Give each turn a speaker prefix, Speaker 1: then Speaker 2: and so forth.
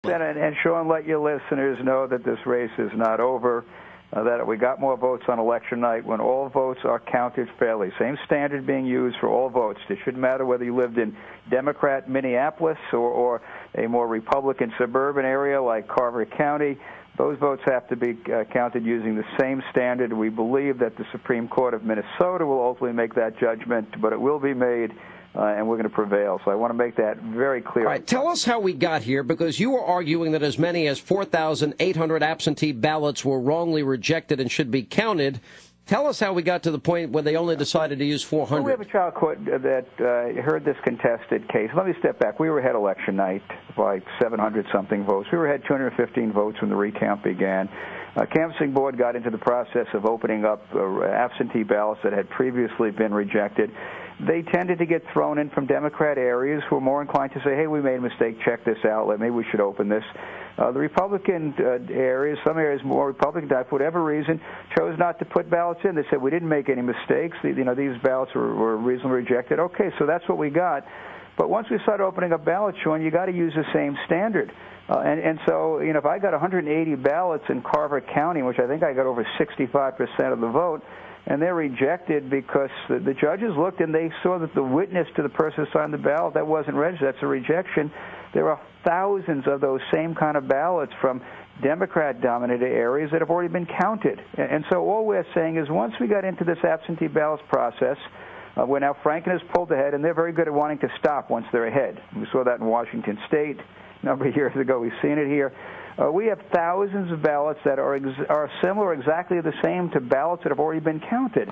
Speaker 1: And Sean, let your listeners know that this race is not over, that we got more votes on election night when all votes are counted fairly. Same standard being used for all votes. It shouldn't matter whether you lived in Democrat Minneapolis or a more Republican suburban area like Carver County. Those votes have to be counted using the same standard. We believe that the Supreme Court of Minnesota will ultimately make that judgment, but it will be made, and we're going to prevail. So I want to make that very clear.
Speaker 2: All right, tell us how we got here, because you were arguing that as many as 4,800 absentee ballots were wrongly rejected and should be counted. Tell us how we got to the point where they only decided to use 400.
Speaker 1: Well, we have a trial court that heard this contested case. Let me step back. We were ahead election night by 700-something votes. We were ahead 215 votes when the recount began. Canvassing board got into the process of opening up absentee ballots that had previously been rejected. They tended to get thrown in from Democrat areas who were more inclined to say, hey, we made a mistake, check this out, maybe we should open this. The Republican areas, some areas more Republican type, for whatever reason, chose not to put ballots in. They said, we didn't make any mistakes. These ballots were reasonably rejected. Okay, so that's what we got. But once we started opening up ballots, Sean, you got to use the same standard. And so, if I got 180 ballots in Carver County, which I think I got over 65% of the vote, and they're rejected because the judges looked and they saw that the witness to the person who signed the ballot, that wasn't registered. That's a rejection. There are thousands of those same kind of ballots from Democrat-dominated areas that have already been counted. And so all we're saying is once we got into this absentee ballots process, where now Franken has pulled ahead, and they're very good at wanting to stop once they're ahead. We saw that in Washington State a number of years ago. We've seen it here. We have thousands of ballots that are similar, exactly the same to ballots that have already been counted.